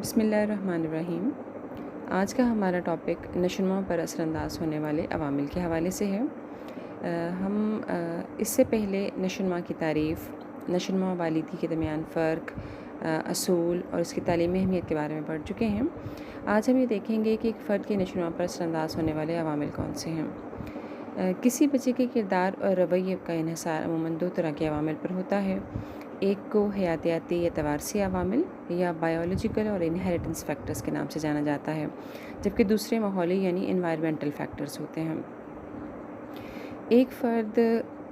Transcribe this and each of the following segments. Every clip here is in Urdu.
بسم اللہ الرحمن الرحیم۔ آج کا ہمارا ٹاپک نشوونما پر اثر انداز ہونے والے عوامل کے حوالے سے ہے۔ ہم اس سے پہلے نشوونما کی تعریف، نشوونما و والدی کے درمیان فرق، اصول اور اس کی تعلیمی اہمیت کے بارے میں پڑھ چکے ہیں۔ آج ہم یہ دیکھیں گے کہ ایک فرد کے نشوونما پر اثر انداز ہونے والے عوامل کون سے ہیں۔ کسی بچے کے کردار اور رویے کا انحصار عموماً دو طرح کے عوامل پر ہوتا ہے۔ ایک کو حیاتیاتی یا توارثی عوامل یا بایولوجیکل اور انہیریٹنس فیکٹرز کے نام سے جانا جاتا ہے، جبکہ دوسرے ماحولی یعنی انوائرمنٹل فیکٹرز ہوتے ہیں۔ ایک فرد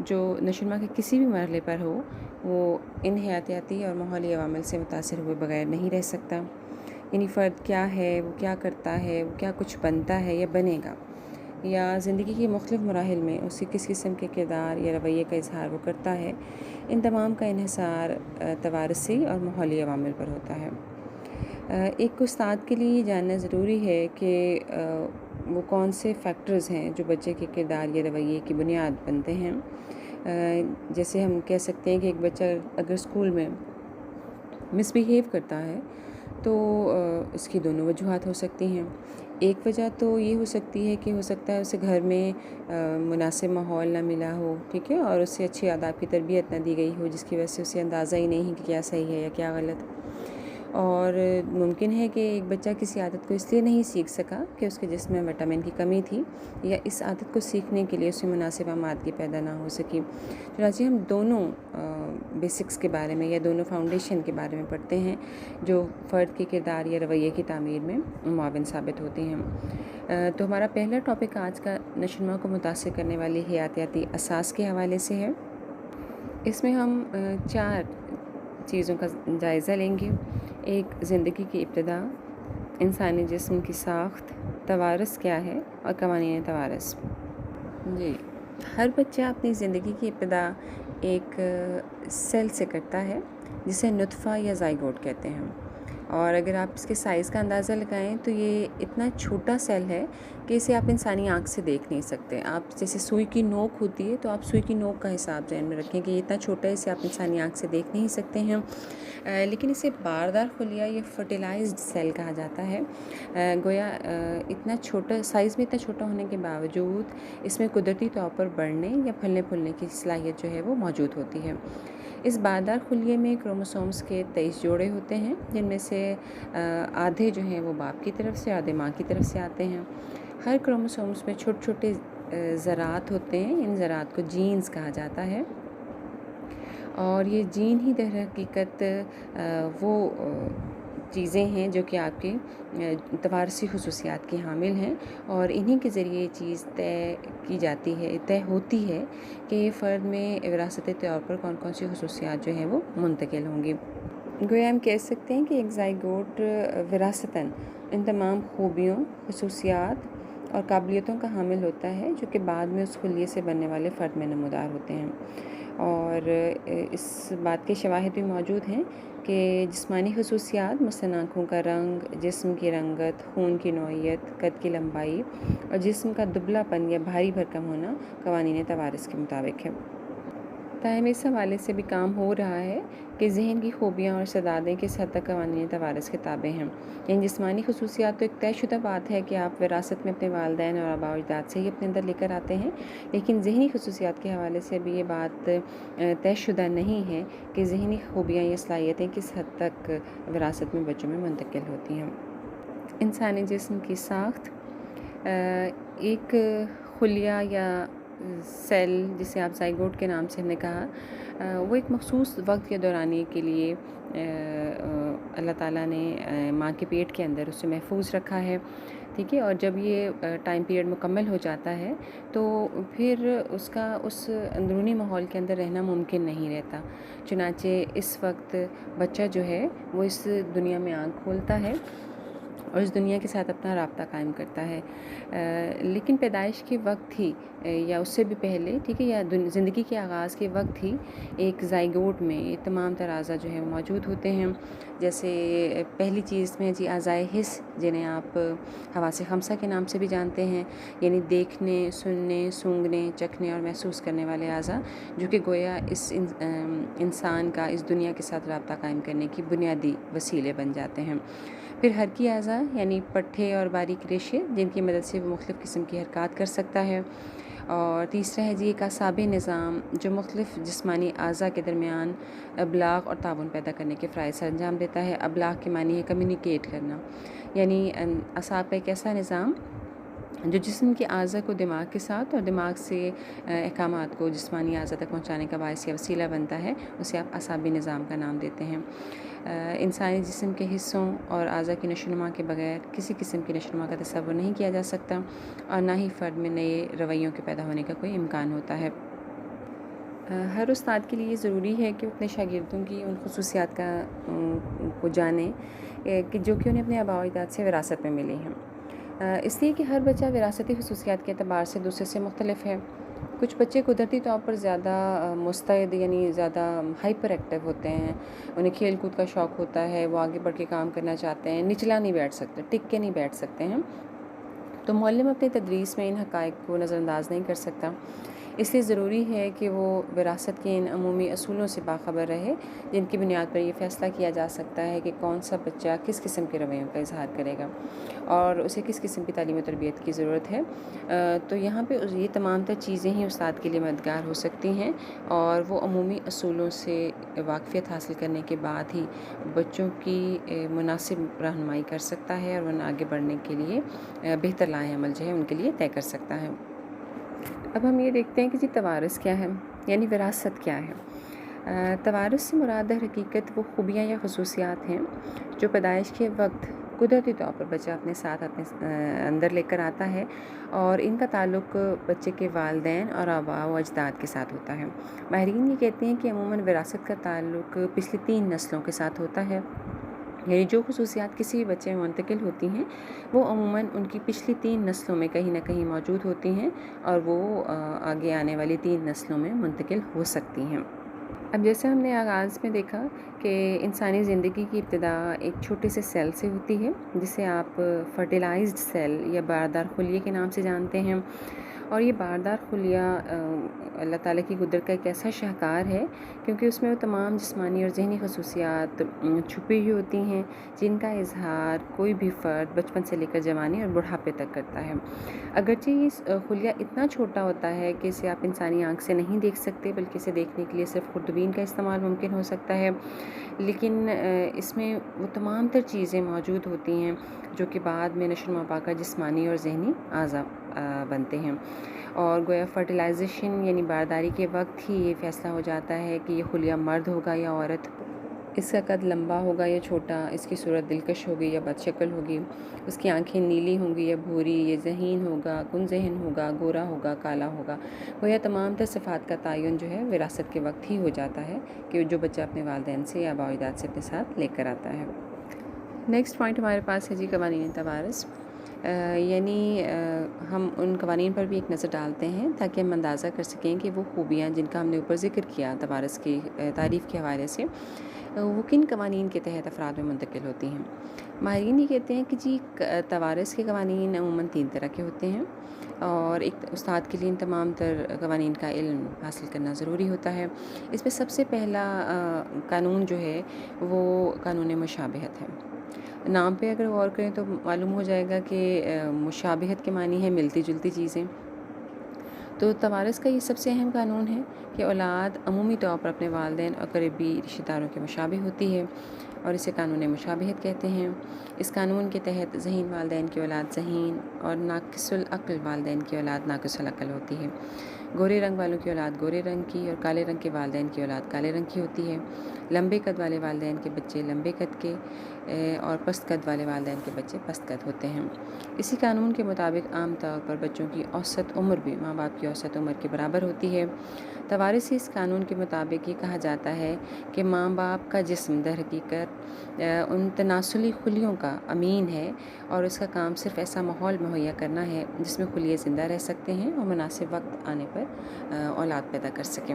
جو نشوونما کے کسی بھی مرحلے پر ہو وہ ان حیاتیاتی اور ماحولی عوامل سے متاثر ہوئے بغیر نہیں رہ سکتا۔ یعنی فرد کیا ہے، وہ کیا کرتا ہے، وہ کیا کچھ بنتا ہے یا بنے گا، یا زندگی کے مختلف مراحل میں اسے کس قسم کے کردار یا رویے کا اظہار وہ کرتا ہے، ان تمام کا انحصار توارثی اور ماحولی عوامل پر ہوتا ہے۔ ایک استاد کے لیے یہ جاننا ضروری ہے کہ وہ کون سے فیکٹرز ہیں جو بچے کے کردار یا رویے کی بنیاد بنتے ہیں۔ جیسے ہم کہہ سکتے ہیں کہ ایک بچہ اگر اسکول میں مس بیہیو کرتا ہے تو اس کی دونوں وجوہات ہو سکتی ہیں۔ ایک وجہ تو یہ ہو سکتی ہے کہ ہو سکتا ہے اسے گھر میں مناسب ماحول نہ ملا ہو، ٹھیک ہے، اور اسے اچھی آداب کی تربیت نہ دی گئی ہو، جس کی وجہ سے اسے اندازہ ہی نہیں کہ کیا صحیح ہے یا کیا غلط۔ اور ممکن ہے کہ ایک بچہ کسی عادت کو اس لیے نہیں سیکھ سکا کہ اس کے جسم میں وٹامن کی کمی تھی، یا اس عادت کو سیکھنے کے لیے اسے مناسب آمادگی پیدا نہ ہو سکی۔ چنانچہ ہم دونوں بیسکس کے بارے میں یا دونوں فاؤنڈیشن کے بارے میں پڑھتے ہیں جو فرد کے کردار یا رویے کی تعمیر میں معاون ثابت ہوتے ہیں۔ تو ہمارا پہلا ٹاپک آج کا نشوونما کو متاثر کرنے والی حیاتیاتی اساس کے حوالے سے ہے۔ اس میں ہم 4 چیزوں کا جائزہ لیں گے۔ ایک، زندگی کی ابتدا، انسانی جسم کی ساخت، توارث کیا ہے اور قوانین توارث۔ جی، ہر بچہ اپنی زندگی کی ابتدا ایک سیل سے کرتا ہے جسے نطفہ یا زائگوٹ کہتے ہیں، اور اگر آپ اس کے سائز کا اندازہ لگائیں تو یہ اتنا چھوٹا سیل ہے کہ اسے آپ انسانی آنکھ سے دیکھ نہیں سکتے۔ آپ جیسے سوئی کی نوک ہوتی ہے تو آپ سوئی کی نوک کا حساب ذہن میں رکھیں کہ یہ اتنا چھوٹا ہے، اسے آپ انسانی آنکھ سے دیکھ نہیں سکتے ہیں، لیکن اسے باردار خلیہ یا فرٹیلائزڈ سیل کہا جاتا ہے۔ گویا اتنا چھوٹا سائز میں، اتنا چھوٹا ہونے کے باوجود اس میں قدرتی طور پر بڑھنے یا پھلنے پھولنے کی صلاحیت جو ہے وہ موجود ہوتی ہے۔ اس باردار خلیے میں کروموسومز کے 23 جوڑے ہوتے ہیں، جن میں سے آدھے جو ہیں وہ باپ کی طرف سے، آدھے ماں کی طرف سے آتے ہیں۔ ہر کروموسومز میں چھوٹے چھوٹے ذرات ہوتے ہیں، ان ذرات کو جینز کہا جاتا ہے، اور یہ جین ہی در حقیقت وہ چیزیں ہیں جو کہ آپ کے توارثی خصوصیات کی حامل ہیں، اور انہی کے ذریعے یہ چیز طے ہوتی ہے کہ یہ فرد میں وراثتی طور پر کون کون سی خصوصیات جو ہیں وہ منتقل ہوں گی۔ گویا ہم کہہ سکتے ہیں کہ ایک زائگوٹ وراثتاً ان تمام خوبیوں، خصوصیات اور قابلیتوں کا حامل ہوتا ہے جو کہ بعد میں اس خلیے سے بننے والے فرد میں نمودار ہوتے ہیں، اور اس بات کے شواہد بھی موجود ہیں کہ جسمانی خصوصیات مثلاً آنکھوں کا رنگ، جسم کی رنگت، خون کی نوعیت، قد کی لمبائی اور جسم کا دبلا پن یا بھاری بھرکم ہونا قوانین توارث کے مطابق ہے۔ تاہم اس حوالے سے بھی کام ہو رہا ہے کہ ذہن کی خوبیاں اور استعدادیں کس حد تک قوانین توارث کے تابع ہیں۔ یعنی جسمانی خصوصیات تو ایک طے شدہ بات ہے کہ آپ وراثت میں اپنے والدین اور آباء و اجداد سے ہی اپنے اندر لے کر آتے ہیں، لیکن ذہنی خصوصیات کے حوالے سے بھی یہ بات طے شدہ نہیں ہے کہ ذہنی خوبیاں یا صلاحیتیں کس حد تک وراثت میں بچوں میں منتقل ہوتی ہیں۔ انسانی جسم کی ساخت، ایک خلیہ یا سیل جسے آپ زائگوٹ کے نام سے ہم نے کہا، وہ ایک مخصوص وقت کے دورانیے کے لیے اللہ تعالیٰ نے ماں کے پیٹ کے اندر اسے محفوظ رکھا ہے، ٹھیک ہے، اور جب یہ ٹائم پیریڈ مکمل ہو جاتا ہے تو پھر اس کا اس اندرونی ماحول کے اندر رہنا ممکن نہیں رہتا۔ چنانچہ اس وقت بچہ جو ہے وہ اس دنیا میں آنکھ کھولتا ہے اور اس دنیا کے ساتھ اپنا رابطہ قائم کرتا ہے، لیکن پیدائش کے وقت ہی یا اس سے بھی پہلے، ٹھیک ہے، یا زندگی کے آغاز کے وقت ہی ایک زائگوٹ میں یہ تمام ترازہ جو ہے موجود ہوتے ہیں۔ جیسے پہلی چیز میں جی اعضائے حس، جنہیں آپ حواس خمسہ کے نام سے بھی جانتے ہیں، یعنی دیکھنے، سننے، سونگھنے، چکھنے اور محسوس کرنے والے اعضاء، جو کہ گویا اس انسان کا اس دنیا کے ساتھ رابطہ قائم کرنے کی بنیادی وسیلے بن جاتے ہیں۔ پھر حرکی اعضاء یعنی پٹھے اور باریک ریشے جن کی مدد سے وہ مختلف قسم کی حرکات کر سکتا ہے. اور تیسرا ہے جی ایک اعصابی نظام جو مختلف جسمانی اعضاء کے درمیان ابلاغ اور تعاون پیدا کرنے کے فرائض سر انجام دیتا ہے. ابلاغ کے معنی ہے کمیونیکیٹ کرنا، یعنی اعصاب کا ایک ایسا نظام جو جسم کے اعضاء کو دماغ کے ساتھ اور دماغ سے احکامات کو جسمانی اعضاء تک پہنچانے کا باعث یا وسیلہ بنتا ہے، اسے آپ اعصابی نظام کا نام دیتے ہیں. انسانی جسم کے حصوں اور اعضاء کی نشو و نما کے بغیر کسی قسم کی نشو و نما کا تصور نہیں کیا جا سکتا، اور نہ ہی فرد میں نئے رویوں کے پیدا ہونے کا کوئی امکان ہوتا ہے. ہر استاد کے لیے یہ ضروری ہے کہ وہ اپنے شاگردوں کی ان خصوصیات کو جانیں کہ جو کہ انہیں اپنے آباء و اجداد سے وراثت میں ملی ہیں. اس لیے کہ ہر بچہ وراثتی خصوصیات کے اعتبار سے دوسرے سے مختلف ہے. کچھ بچے قدرتی طور پر زیادہ مستعد یعنی زیادہ ہائپر ایکٹیو ہوتے ہیں، انہیں کھیل کود کا شوق ہوتا ہے، وہ آگے بڑھ کے کام کرنا چاہتے ہیں، نچلا نہیں بیٹھ سکتے، ٹک کے نہیں بیٹھ سکتے ہیں. تو معلم اپنی تدریس میں ان حقائق کو نظر انداز نہیں کر سکتا. اس لیے ضروری ہے کہ وہ وراثت کے ان عمومی اصولوں سے باخبر رہے جن کی بنیاد پر یہ فیصلہ کیا جا سکتا ہے کہ کون سا بچہ کس قسم کے رویوں کا اظہار کرے گا اور اسے کس قسم کی تعلیم و تربیت کی ضرورت ہے. تو یہاں پہ یہ تمام تر چیزیں ہی استاد کے لیے مددگار ہو سکتی ہیں، اور وہ عمومی اصولوں سے واقفیت حاصل کرنے کے بعد ہی بچوں کی مناسب رہنمائی کر سکتا ہے اور انہیں آگے بڑھنے کے لیے بہتر لائحہ عمل جو ہے ان کے لیے طے کر سکتا ہے. اب ہم یہ دیکھتے ہیں کہ جی توارث کیا ہے، یعنی وراثت کیا ہے. توارث سے مراد در حقیقت وہ خوبیاں یا خصوصیات ہیں جو پیدائش کے وقت قدرتی طور پر بچہ اپنے ساتھ اپنے اندر لے کر آتا ہے، اور ان کا تعلق بچے کے والدین اور آباء و اجداد کے ساتھ ہوتا ہے. ماہرین یہ کہتے ہیں کہ عموماً وراثت کا تعلق پچھلی 3 نسلوں کے ساتھ ہوتا ہے، یعنی جو خصوصیات کسی بھی بچے میں منتقل ہوتی ہیں وہ عموماً ان کی پچھلی 3 نسلوں میں کہیں نہ کہیں موجود ہوتی ہیں، اور وہ آگے آنے والی 3 نسلوں میں منتقل ہو سکتی ہیں. اب جیسے ہم نے آغاز میں دیکھا کہ انسانی زندگی کی ابتدا ایک چھوٹے سے سیل سے ہوتی ہے جسے آپ فرٹیلائزڈ سیل یا باردار خلیے کے نام سے جانتے ہیں. اور یہ باردار خلیہ اللہ تعالیٰ کی قدرت کا ایک ایسا شاہکار ہے کیونکہ اس میں وہ تمام جسمانی اور ذہنی خصوصیات چھپی ہوئی ہوتی ہیں جن کا اظہار کوئی بھی فرد بچپن سے لے کر جوانی اور بڑھاپے تک کرتا ہے. اگرچہ یہ خلیہ اتنا چھوٹا ہوتا ہے کہ اسے آپ انسانی آنکھ سے نہیں دیکھ سکتے، بلکہ اسے دیکھنے کے لیے صرف خوردبین کا استعمال ممکن ہو سکتا ہے، لیکن اس میں وہ تمام تر چیزیں موجود ہوتی ہیں جو کہ بعد میں نشو و نما پا کر جسمانی اور ذہنی اعضاء بنتے ہیں. اور گویا فرٹیلائزیشن یعنی بارداری کے وقت ہی یہ فیصلہ ہو جاتا ہے کہ یہ خلیہ مرد ہوگا یا عورت، اس کا قد لمبا ہوگا یا چھوٹا، اس کی صورت دلکش ہوگی یا بد شکل ہوگی، اس کی آنکھیں نیلی ہوں گی یا بھوری، یہ ذہین ہوگا، کن ذہن ہوگا، گورا ہوگا، کالا ہوگا. گویا تمام تر صفات کا تعین جو ہے وراثت کے وقت ہی ہو جاتا ہے کہ جو بچہ اپنے والدین سے یا آباء و اجداد سے اپنے ساتھ لے کر آتا ہے. نیکسٹ پوائنٹ ہمارے پاس ہے جی قوانین توارث. یعنی ہم ان قوانین پر بھی ایک نظر ڈالتے ہیں تاکہ ہم اندازہ کر سکیں کہ وہ خوبیاں جن کا ہم نے اوپر ذکر کیا توارث کی تعریف کے حوالے سے وہ کن قوانین کے تحت افراد میں منتقل ہوتی ہیں. ماہرین یہ کہتے ہیں کہ جی توارث کے قوانین عموماً 3 طرح کے ہوتے ہیں، اور ایک استاد کے لیے ان تمام تر قوانین کا علم حاصل کرنا ضروری ہوتا ہے. اس میں سب سے پہلا قانون جو ہے وہ قانون مشابہت ہے. نام پہ اگر غور کریں تو معلوم ہو جائے گا کہ مشابہت کے معنی ہے ملتی جلتی چیزیں. تو توارث کا یہ سب سے اہم قانون ہے کہ اولاد عمومی طور پر اپنے والدین اور قریبی رشتہ داروں کے مشابہ ہوتی ہے، اور اسے قانون مشابہت کہتے ہیں. اس قانون کے تحت ذہین والدین کی اولاد ذہین اور ناقص العقل والدین کی اولاد ناقص العقل ہوتی ہے. گورے رنگ والوں کی اولاد گورے رنگ کی اور کالے رنگ کے والدین کی اولاد کالے رنگ کی ہوتی ہے. لمبے قد والے والدین کے بچے لمبے قد کے اور پست قد والے والدین کے بچے پست قد ہوتے ہیں. اسی قانون کے مطابق عام طور پر بچوں کی اوسط عمر بھی ماں باپ کی اوسط عمر کے برابر ہوتی ہے. توارث سے اس قانون کے مطابق یہ کہا جاتا ہے کہ ماں باپ کا جسم در حقیقت ان تناسلی خلیوں کا امین ہے، اور اس کا کام صرف ایسا ماحول مہیا کرنا ہے جس میں خلیے زندہ رہ سکتے ہیں اور مناسب وقت آنے پر اولاد پیدا کر سکیں.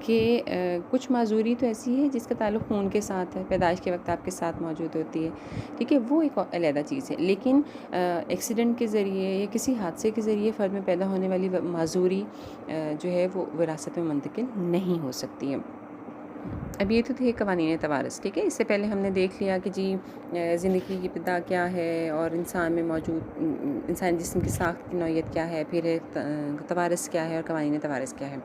کہ کچھ معذوری تو ایسی ہے جس کا تعلق خون کے ساتھ ہے، پیدائش کے وقت آپ کے ساتھ موجود ہوتی ہے، ٹھیک ہے، وہ ایک علیحدہ چیز ہے. لیکن ایکسیڈنٹ کے ذریعے یا کسی حادثے کے ذریعے فرد میں پیدا ہونے والی معذوری جو ہے وہ وراثت میں منتقل نہیں ہو سکتی ہے. اب یہ تو تھے قوانین توارث، ٹھیک ہے. اس سے پہلے ہم نے دیکھ لیا کہ جی زندگی کی ابتدا کیا ہے اور انسان میں موجود انسانی جسم کی ساخت کی نوعیت کیا ہے، پھر توارث کیا ہے اور قوانین توارث کیا ہے.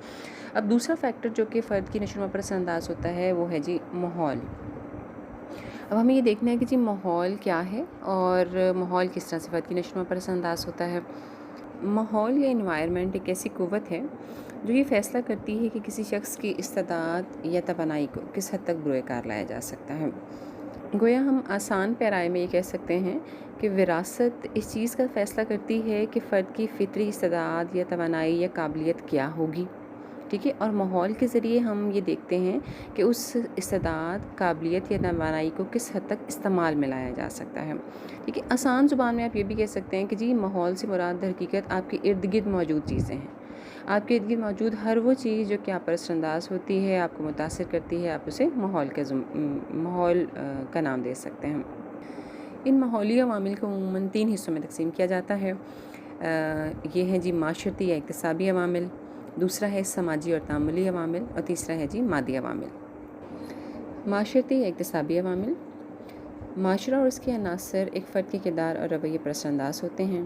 اب دوسرا فیکٹر جو کہ فرد کی نشو و نما پر اثر انداز ہوتا ہے وہ ہے جی ماحول. اب ہمیں یہ دیکھنا ہے کہ جی ماحول کیا ہے اور ماحول کس طرح سے فرد کی نشو و نما پر اثر انداز ہوتا ہے. ماحول یا انوائرمنٹ ایک ایسی قوت ہے جو یہ فیصلہ کرتی ہے کہ کسی شخص کی استعداد یا توانائی کو کس حد تک بروئے کار لایا جا سکتا ہے. گویا ہم آسان پیرائے میں یہ کہہ سکتے ہیں کہ وراثت اس چیز کا فیصلہ کرتی ہے کہ فرد کی فطری استعداد یا توانائی یا قابلیت کیا ہوگی، ٹھیک ہے. اور ماحول کے ذریعے ہم یہ دیکھتے ہیں کہ اس استعداد، قابلیت یا توانائی کو کس حد تک استعمال میں لایا جا سکتا ہے، ٹھیک ہے. آسان زبان میں آپ یہ بھی کہہ سکتے ہیں کہ جی ماحول سے مراد در حقیقت آپ کے ارد گرد موجود چیزیں ہیں. آپ کے ارد گرد موجود ہر وہ چیز جو کہ آپ پر اثر انداز ہوتی ہے، آپ کو متاثر کرتی ہے، آپ اسے ماحول کا نام دے سکتے ہیں. ان ماحولی عوامل کو عموماً 3 حصوں میں تقسیم کیا جاتا ہے. یہ ہیں جی معاشرتی یا اقتصادی عوامل، دوسرا ہے سماجی اور تعاملی عوامل، اور تیسرا ہے جی مادی عوامل. معاشرتی یا اقتصادی عوامل. معاشرہ اور اس کے عناصر ایک فرد کے کردار اور رویے پر اثر انداز ہوتے ہیں.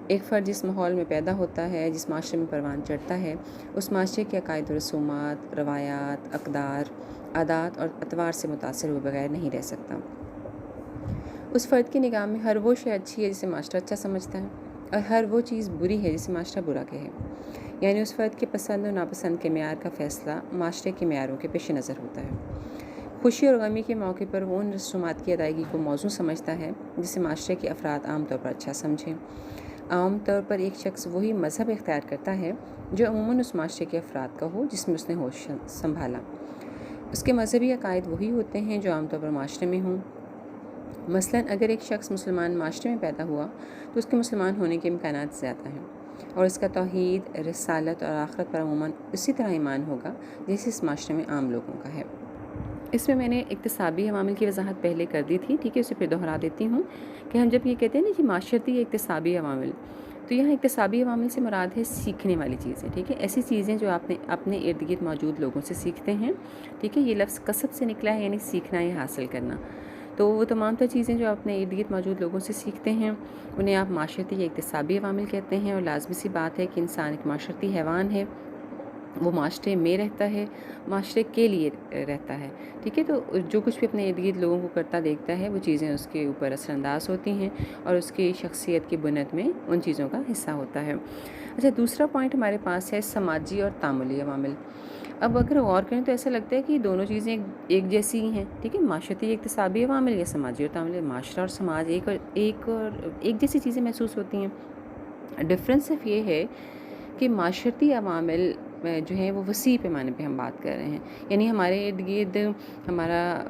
ایک فرد جس ماحول میں پیدا ہوتا ہے، جس معاشرے میں پروان چڑھتا ہے، اس معاشرے کے عقائد و رسومات، روایات، اقدار، عادات اور اطوار سے متاثر ہوئے بغیر نہیں رہ سکتا. اس فرد کی نگاہ میں ہر وہ شے اچھی ہے جسے معاشرہ اچھا سمجھتا ہے، اور ہر وہ چیز بری ہے جسے معاشرہ برا کہے. یعنی اس فرد کے پسند و ناپسند کے معیار کا فیصلہ معاشرے کے معیاروں کے پیش نظر ہوتا ہے. خوشی اور غمی کے موقع پر وہ ان رسومات کی ادائیگی کو موزوں سمجھتا ہے جسے معاشرے کے افراد عام طور پر اچھا سمجھیں. عام طور پر ایک شخص وہی مذہب اختیار کرتا ہے جو عموماً اس معاشرے کے افراد کا ہو جس میں اس نے ہوش سنبھالا. اس کے مذہبی عقائد وہی ہوتے ہیں جو عام طور پر معاشرے میں ہوں. مثلاً اگر ایک شخص مسلمان معاشرے میں پیدا ہوا تو اس کے مسلمان ہونے کے امکانات زیادہ ہیں، اور اس کا توحید، رسالت اور آخرت پر عموماً اسی طرح ایمان ہوگا جیسے اس معاشرے میں عام لوگوں کا ہے. اس میں نے اقتصادی عوامل کی وضاحت پہلے کر دی تھی، ٹھیک ہے. اسے پھر دہرا دیتی ہوں کہ ہم جب یہ کہتے ہیں نا کہ معاشرتی یا اقتصادی عوامل، تو یہاں اقتصادی عوامل سے مراد ہے سیکھنے والی چیزیں، ٹھیک ہے. ایسی چیزیں جو آپ نے اپنے ارد گرد موجود لوگوں سے سیکھتے ہیں، ٹھیک ہے. یہ لفظ کسب سے نکلا ہے، یعنی سیکھنا یا حاصل کرنا. تو وہ تمام تر چیزیں جو آپ اپنے ارد گرد موجود لوگوں سے سیکھتے ہیں انہیں آپ معاشرتی یا اقتصادی عوامل کہتے ہیں. اور لازمی سی بات ہے کہ انسان ایک معاشرتی حیوان ہے، وہ معاشرے میں رہتا ہے، معاشرے کے لیے رہتا ہے، ٹھیک ہے. تو جو کچھ بھی اپنے ارد گرد لوگوں کو کرتا دیکھتا ہے وہ چیزیں اس کے اوپر اثر انداز ہوتی ہیں اور اس کی شخصیت کی بنیاد میں ان چیزوں کا حصہ ہوتا ہے. اچھا، دوسرا پوائنٹ ہمارے پاس ہے سماجی اور تعاملی عوامل. اب اگر غور کریں تو ایسا لگتا ہے کہ دونوں چیزیں ایک جیسی ہی ہیں، ٹھیک ہے. معاشرتی اقتصادی عوامل یا سماجی اور تعاملی، معاشرہ اور سماج ایک جیسی چیزیں محسوس ہوتی ہیں. ڈفرینس صرف یہ ہے کہ معاشرتی عوامل جو ہیں وہ وسیع پیمانے پہ ہم بات کر رہے ہیں، یعنی ہمارے ارد گرد ہمارا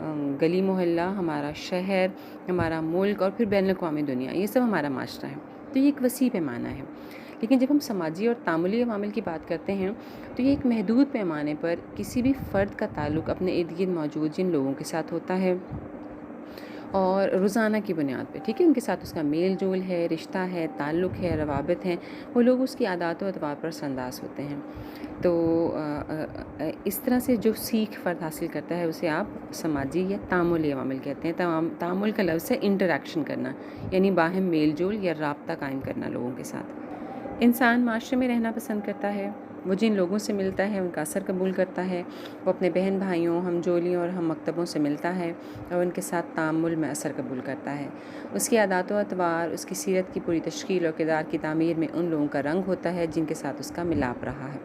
گلی محلہ، ہمارا شہر، ہمارا ملک اور پھر بین الاقوامی دنیا، یہ سب ہمارا معاشرہ ہے. تو یہ ایک وسیع پیمانہ ہے. لیکن جب ہم سماجی اور تعاملی عوامل کی بات کرتے ہیں تو یہ ایک محدود پیمانے پر کسی بھی فرد کا تعلق اپنے ارد گرد موجود جن لوگوں کے ساتھ ہوتا ہے اور روزانہ کی بنیاد پہ، ٹھیک ہے، ان کے ساتھ اس کا میل جول ہے، رشتہ ہے، تعلق ہے، روابط ہیں، وہ لوگ اس کی عادات و اطوار پر اثر انداز ہوتے ہیں. تو اس طرح سے جو سیکھ فرد حاصل کرتا ہے اسے آپ سماجی یا تعاملی عوامل کہتے ہیں. تعامل کا لفظ ہے انٹریکشن کرنا، یعنی باہم میل جول یا رابطہ قائم کرنا لوگوں کے ساتھ. انسان معاشرے میں رہنا پسند کرتا ہے. وہ جن لوگوں سے ملتا ہے ان کا اثر قبول کرتا ہے. وہ اپنے بہن بھائیوں، ہم جولیوں اور ہم مکتبوں سے ملتا ہے اور ان کے ساتھ تعامل میں اثر قبول کرتا ہے. اس کی عادات و اطوار، اس کی سیرت کی پوری تشکیل اور کردار کی تعمیر میں ان لوگوں کا رنگ ہوتا ہے جن کے ساتھ اس کا ملاپ رہا ہے.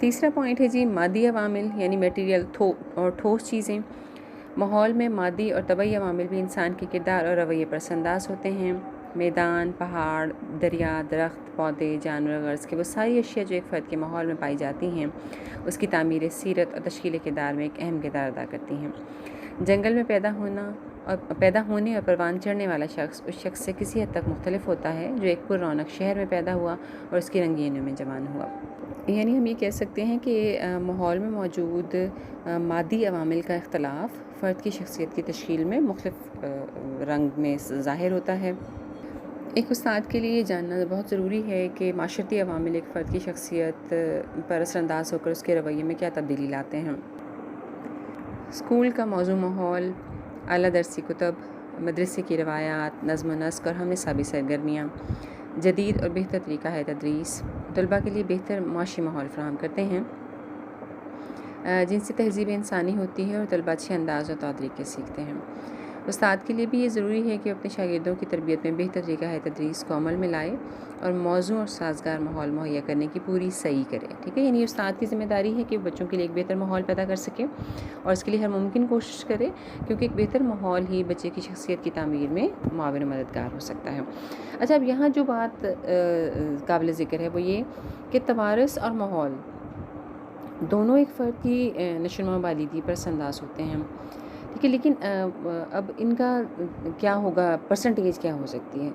تیسرا پوائنٹ ہے جی مادی عوامل، یعنی میٹیریل اور ٹھوس چیزیں. ماحول میں مادی اور طبعی عوامل بھی انسان کے کردار اور رویے پر اثر انداز ہوتے ہیں. میدان، پہاڑ، دریا، درخت، پودے، جانور، غرض کے وہ ساری اشیاء جو ایک فرد کے ماحول میں پائی جاتی ہیں اس کی تعمیر سیرت اور تشکیل کردار میں ایک اہم کردار ادا کرتی ہیں. جنگل میں پیدا ہونا اور پیدا ہونے اور پروان چڑھنے والا شخص اس شخص سے کسی حد تک مختلف ہوتا ہے جو ایک پر رونق شہر میں پیدا ہوا اور اس کی رنگینیوں میں جوان ہوا۔ یعنی ہم یہ کہہ سکتے ہیں کہ ماحول میں موجود مادی عوامل کا اختلاف فرد کی شخصیت کی تشکیل میں مختلف رنگ میں ظاہر ہوتا ہے۔ ایک استاد کے لیے یہ جاننا بہت ضروری ہے کہ معاشرتی عوامل ایک فرد کی شخصیت پر اثر انداز ہو کر اس کے رویے میں کیا تبدیلی لاتے ہیں۔ اسکول کا موضوع ماحول، اعلیٰ درسی کتب، مدرسے کی روایات، نظم و نسق اور ہم نصابی سرگرمیاں، جدید اور بہتر طریقہ ہے تدریس طلباء کے لیے بہتر معاشی ماحول فراہم کرتے ہیں جن سے تہذیب انسانی ہوتی ہے اور طلباء اچھے انداز اور طور طریقے سیکھتے ہیں۔ استاد کے لیے بھی یہ ضروری ہے کہ وہ اپنے شاگردوں کی تربیت میں بہتر طریقہ ہے تدریس کو عمل میں لائے اور موزوں اور سازگار ماحول مہیا کرنے کی پوری سعی کرے، ٹھیک ہے۔ یعنی استاد کی ذمہ داری ہے کہ وہ بچوں کے لیے ایک بہتر ماحول پیدا کر سکے اور اس کے لیے ہر ممکن کوشش کرے، کیونکہ ایک بہتر ماحول ہی بچے کی شخصیت کی تعمیر میں معاون و مددگار ہو سکتا ہے۔ اچھا، اب یہاں جو بات قابل ذکر ہے وہ یہ کہ توارث اور ماحول دونوں ایک فرد کی نشو و نما بالغی پر اثر انداز ہوتے ہیں، ٹھیک ہے، لیکن اب ان کا کیا ہوگا، پرسنٹیج کیا ہو سکتی ہے؟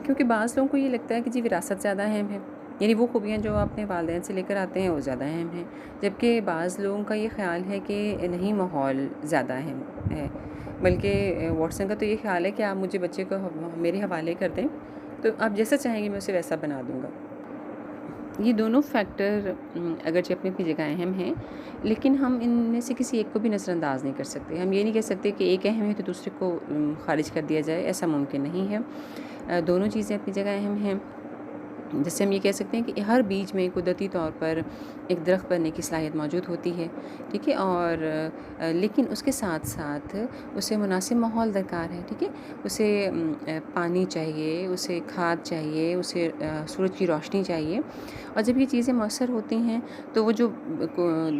کیونکہ بعض لوگوں کو یہ لگتا ہے کہ جی وراثت زیادہ اہم ہے، یعنی وہ خوبیاں جو اپنے والدین سے لے کر آتے ہیں وہ زیادہ اہم ہیں، جبکہ بعض لوگوں کا یہ خیال ہے کہ نہیں، ماحول زیادہ اہم ہے۔ بلکہ واٹسن کا تو یہ خیال ہے کہ آپ مجھے بچے کو میرے حوالے کر دیں تو آپ جیسا چاہیں گے میں اسے ویسا بنا دوں گا۔ یہ دونوں فیکٹر اگرچہ اپنی اپنی جگہ اہم ہیں، لیکن ہم ان میں سے کسی ایک کو بھی نظر انداز نہیں کر سکتے۔ ہم یہ نہیں کہہ سکتے کہ ایک اہم ہے تو دوسرے کو خارج کر دیا جائے، ایسا ممکن نہیں ہے۔ دونوں چیزیں اپنی جگہ اہم ہیں۔ جیسے ہم یہ کہہ سکتے ہیں کہ ہر بیج میں قدرتی طور پر ایک درخت بننے کی صلاحیت موجود ہوتی ہے، ٹھیک ہے، اور لیکن اس کے ساتھ ساتھ اسے مناسب ماحول درکار ہے، ٹھیک ہے، اسے پانی چاہیے، اسے کھاد چاہیے، اسے سورج کی روشنی چاہیے، اور جب یہ چیزیں میسر ہوتی ہیں تو وہ جو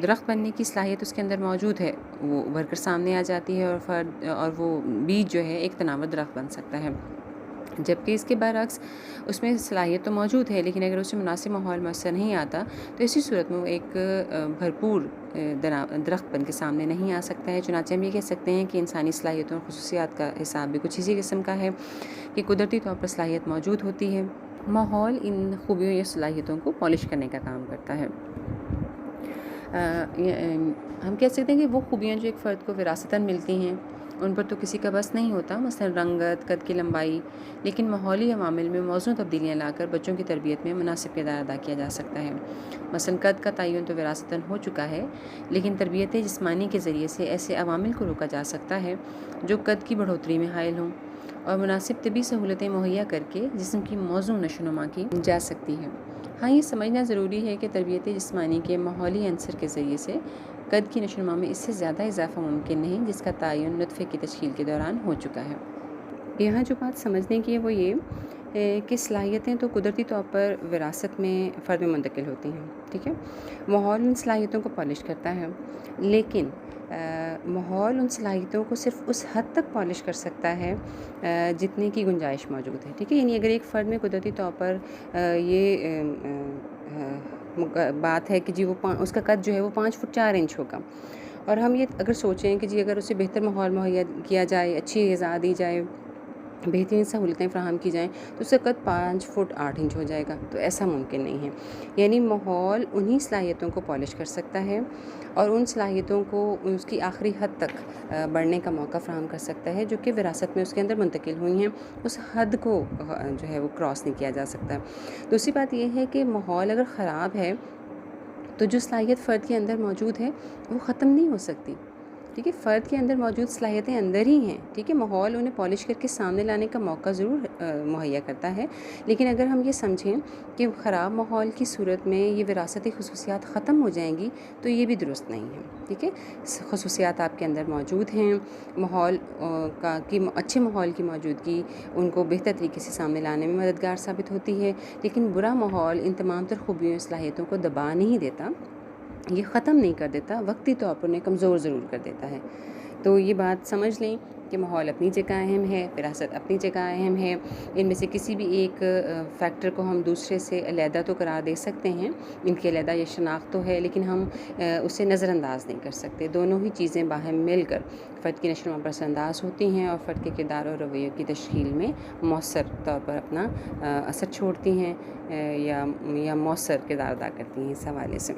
درخت بننے کی صلاحیت اس کے اندر موجود ہے وہ ابھر کر سامنے آ جاتی ہے اور وہ بیج جو ہے ایک تناور درخت بن سکتا ہے۔ جبکہ اس کے برعکس اس میں صلاحیت تو موجود ہے، لیکن اگر اسے مناسب ماحول میسر نہیں آتا تو اسی صورت میں وہ ایک بھرپور درخت بن کے سامنے نہیں آ سکتا ہے۔ چنانچہ ہم یہ کہہ سکتے ہیں کہ انسانی صلاحیتوں اور خصوصیات کا حساب بھی کچھ اسی قسم کا ہے کہ قدرتی طور پر صلاحیت موجود ہوتی ہے، ماحول ان خوبیوں یا صلاحیتوں کو پالش کرنے کا کام کرتا ہے۔ ہم کہہ سکتے ہیں کہ وہ خوبیاں جو ایک فرد کو وراثتاً ملتی ہیں ان پر تو کسی کا بس نہیں ہوتا، مثلا رنگت، قد کی لمبائی، لیکن ماحولی عوامل میں موزوں تبدیلیاں لا کر بچوں کی تربیت میں مناسب کردار ادا کیا جا سکتا ہے۔ مثلا قد کا تعین تو وراثتاً ہو چکا ہے، لیکن تربیت جسمانی کے ذریعے سے ایسے عوامل کو روکا جا سکتا ہے جو قد کی بڑھوتری میں حائل ہوں، اور مناسب طبی سہولتیں مہیا کر کے جسم کی موزوں نشو و نما کی جا سکتی ہے۔ ہاں، یہ سمجھنا ضروری ہے کہ تربیت جسمانی کے ماحولی عنصر کے ذریعے سے قد کی نشو و نما میں اس سے زیادہ اضافہ ممکن نہیں جس کا تعین نطفے کی تشکیل کے دوران ہو چکا ہے۔ یہاں جو بات سمجھنے کی ہے وہ یہ کہ صلاحیتیں تو قدرتی طور پر وراثت میں فرد میں منتقل ہوتی ہیں، ٹھیک ہے، ماحول ان صلاحیتوں کو پالش کرتا ہے، لیکن ماحول ان صلاحیتوں کو صرف اس حد تک پالش کر سکتا ہے جتنے کی گنجائش موجود ہے، ٹھیک ہے۔ یعنی اگر ایک فرد میں قدرتی طور پر یہ بات ہے کہ جی وہ اس کا قد جو ہے وہ 5 فٹ 4 انچ ہوگا، اور ہم یہ اگر سوچیں کہ جی اگر اسے بہتر ماحول مہیا کیا جائے، اچھی غذا دی جائے، بہترین سہولتیں فراہم کی جائیں تو اس کا قد 5 فٹ 8 انچ ہو جائے گا، تو ایسا ممکن نہیں ہے۔ یعنی ماحول انہی صلاحیتوں کو پالش کر سکتا ہے اور ان صلاحیتوں کو اس کی آخری حد تک بڑھنے کا موقع فراہم کر سکتا ہے جو کہ وراثت میں اس کے اندر منتقل ہوئی ہیں، اس حد کو جو ہے وہ کراس نہیں کیا جا سکتا۔ دوسری بات یہ ہے کہ ماحول اگر خراب ہے تو جو صلاحیت فرد کے اندر موجود ہے وہ ختم نہیں ہو سکتی، ٹھیک ہے، فرد کے اندر موجود صلاحیتیں اندر ہی ہیں، ٹھیک ہے، ماحول انہیں پالش کر کے سامنے لانے کا موقع ضرور مہیا کرتا ہے، لیکن اگر ہم یہ سمجھیں کہ خراب ماحول کی صورت میں یہ وراثتی خصوصیات ختم ہو جائیں گی تو یہ بھی درست نہیں ہے، ٹھیک ہے۔ خصوصیات آپ کے اندر موجود ہیں، ماحول اچھے ماحول کی موجودگی ان کو بہتر طریقے سے سامنے لانے میں مددگار ثابت ہوتی ہے، لیکن برا ماحول ان تمام تر خوبیوں صلاحیتوں کو دبا نہیں دیتا، یہ ختم نہیں کر دیتا، وقتی طور پر انہیں کمزور ضرور کر دیتا ہے۔ تو یہ بات سمجھ لیں کہ ماحول اپنی جگہ اہم ہے، وراثت اپنی جگہ اہم ہے، ان میں سے کسی بھی ایک فیکٹر کو ہم دوسرے سے علیحدہ تو قرار دے سکتے ہیں، ان کی علیحدہ یہ شناخت تو ہے، لیکن ہم اسے نظر انداز نہیں کر سکتے۔ دونوں ہی چیزیں باہم مل کر فرد کی نشو و نما پر اثر انداز ہوتی ہیں اور فرد کے کردار اور رویوں کی تشکیل میں مؤثر طور پر اپنا اثر چھوڑتی ہیں یا مؤثر کردار ادا کرتی ہیں اس حوالے سے۔